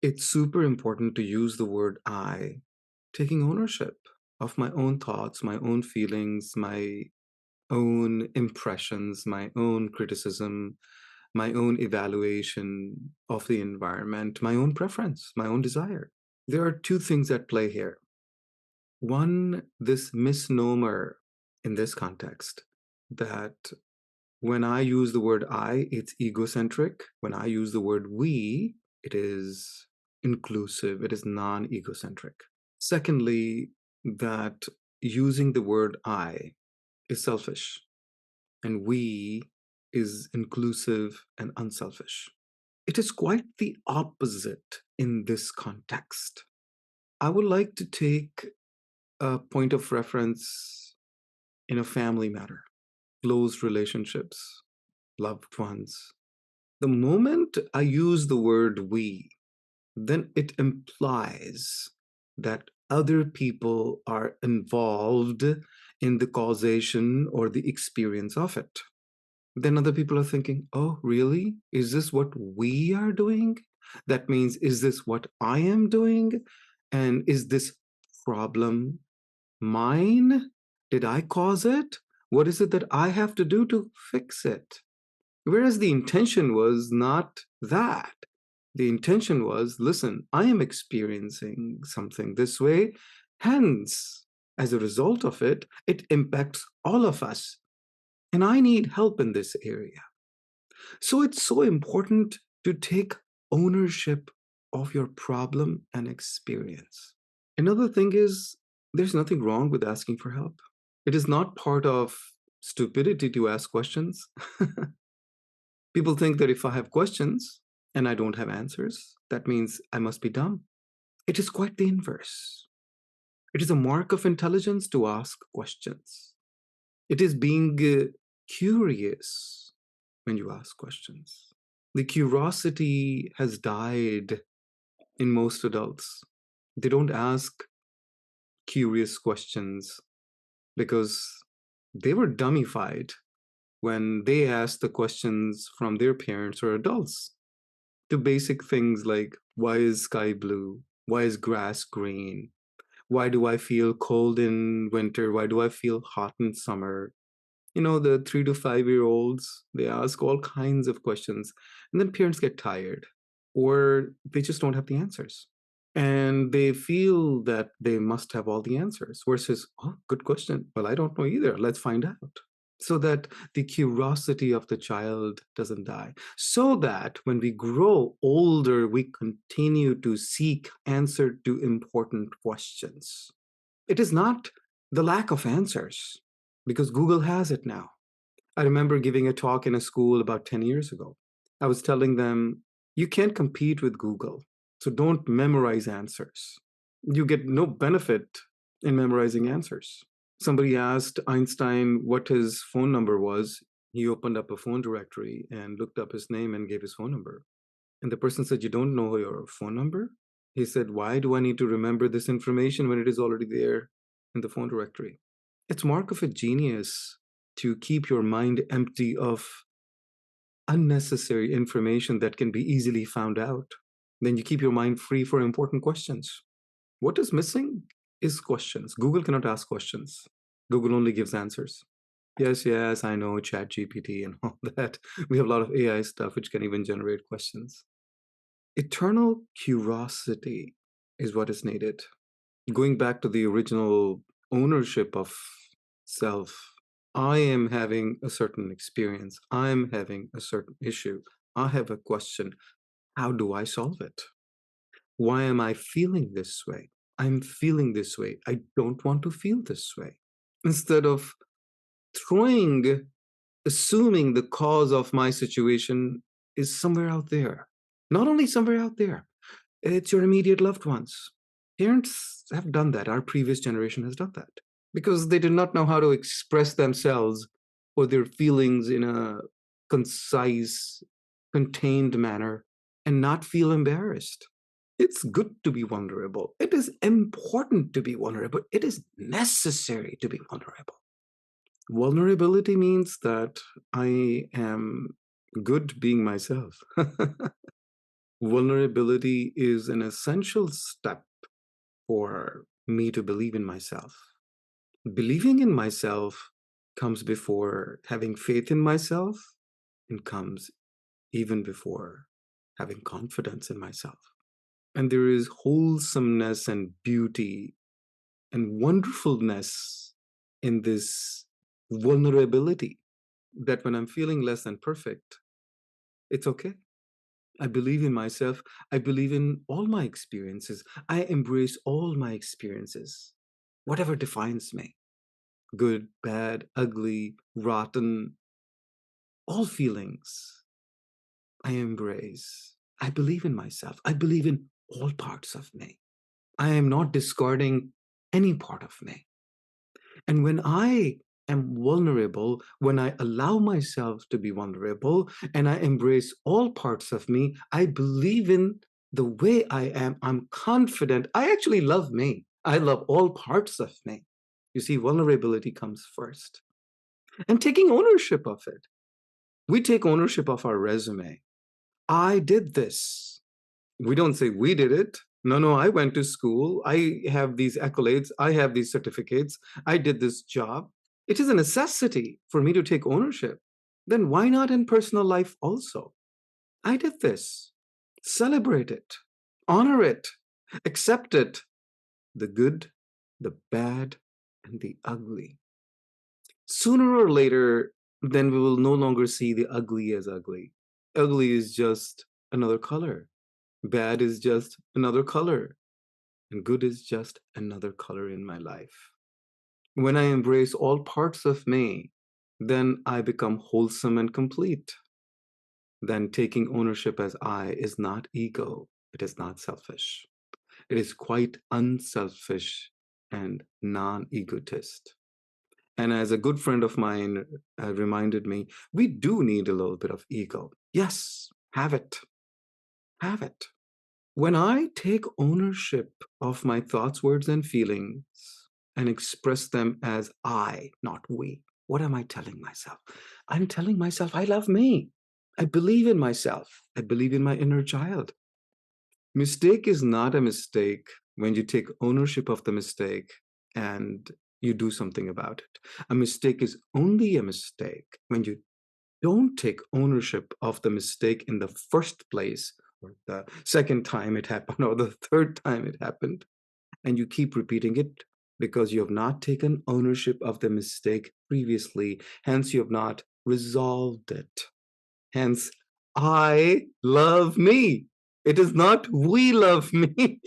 It's super important to use the word I, taking ownership of my own thoughts, my own feelings, my own impressions, my own criticism, my own evaluation of the environment, my own preference, my own desire. There are two things at play here. One, this misnomer in this context that when I use the word I, it's egocentric. When I use the word we, it is inclusive, it is non egocentric. Secondly, that using the word I is selfish and we is inclusive and unselfish. It is quite the opposite in this context. I would like to take a point of reference in a family matter, close relationships, loved ones. The moment I use the word we, then it implies that other people are involved in the causation or the experience of it. Then other people are thinking, oh, really? Is this what we are doing? That means, is this what I am doing? And is this problem mine? Did I cause it? What is it that I have to do to fix it? Whereas the intention was not that. The intention was, listen, I am experiencing something this way. Hence, as a result of it, it impacts all of us. And I need help in this area. So it's so important to take ownership of your problem and experience. Another thing is, there's nothing wrong with asking for help. It is not part of stupidity to ask questions. People think that if I have questions and I don't have answers, that means I must be dumb. It is quite the inverse. It is a mark of intelligence to ask questions. It is being curious when you ask questions. The curiosity has died in most adults. They don't ask curious questions because they were dummified when they asked the questions from their parents or adults. The basic things like, why is sky blue? Why is grass green? Why do I feel cold in winter? Why do I feel hot in summer? The 3 to 5 year olds, they ask all kinds of questions. And then parents get tired or they just don't have the answers. And they feel that they must have all the answers versus, oh, good question. Well, I don't know either. Let's find out. So that the curiosity of the child doesn't die. So that when we grow older, we continue to seek answer to important questions. It is not the lack of answers because Google has it now. I remember giving a talk in a school about 10 years ago. I was telling them, you can't compete with Google, so don't memorize answers. You get no benefit in memorizing answers. Somebody asked Einstein what his phone number was. He opened up a phone directory and looked up his name and gave his phone number. And the person said, you don't know your phone number? He said, why do I need to remember this information when it is already there in the phone directory? It's mark of a genius to keep your mind empty of unnecessary information that can be easily found out. Then you keep your mind free for important questions. What is missing is questions. Google cannot ask questions. Google only gives answers. Yes, yes, I know, Chat GPT and all that. We have a lot of AI stuff which can even generate questions. Eternal curiosity is what is needed. Going back to the original ownership of self, I am having a certain experience. I'm having a certain issue. I have a question. How do I solve it? Why am I feeling this way? I'm feeling this way. I don't want to feel this way. Instead of throwing, assuming the cause of my situation is somewhere out there. Not only somewhere out there, it's your immediate loved ones. Parents have done that. Our previous generation has done that because they did not know how to express themselves or their feelings in a concise, contained manner and not feel embarrassed. It's good to be vulnerable. It is important to be vulnerable. It is necessary to be vulnerable. Vulnerability means that I am good being myself. Vulnerability is an essential step for me to believe in myself. Believing in myself comes before having faith in myself and comes even before having confidence in myself. And there is wholesomeness and beauty and wonderfulness in this vulnerability that when I'm feeling less than perfect, it's okay. I believe in myself. I believe in all my experiences. I embrace all my experiences, whatever defines me, good, bad, ugly, rotten, all feelings I embrace. I believe in myself. I believe in all parts of me. I am not discarding any part of me. And when I am vulnerable, when I allow myself to be vulnerable and I embrace all parts of me, I believe in the way I am. I'm confident. I actually love me. I love all parts of me. You see, vulnerability comes first. And taking ownership of it. We take ownership of our resume. I did this. We don't say we did it. No, no, I went to school. I have these accolades. I have these certificates. I did this job. It is a necessity for me to take ownership. Then why not in personal life also? I did this. Celebrate it, honor it, accept it, the good, the bad, and the ugly. Sooner or later, then we will no longer see the ugly as ugly. Ugly is just another color. Bad is just another color. And good is just another color in my life. When I embrace all parts of me, then I become wholesome and complete. Then taking ownership as I is not ego, it is not selfish. It is quite unselfish and non egotist. And as a good friend of mine reminded me, we do need a little bit of ego. Yes, have it. Have it. When I take ownership of my thoughts, words, and feelings and express them as I, not we, what am I telling myself? I'm telling myself I love me. I believe in myself. I believe in my inner child. Mistake is not a mistake when you take ownership of the mistake and you do something about it. A mistake is only a mistake when you don't take ownership of the mistake in the first place, or the second time it happened, or the third time it happened, and you keep repeating it because you have not taken ownership of the mistake previously. Hence, you have not resolved it. Hence, I love me. It is not we love me.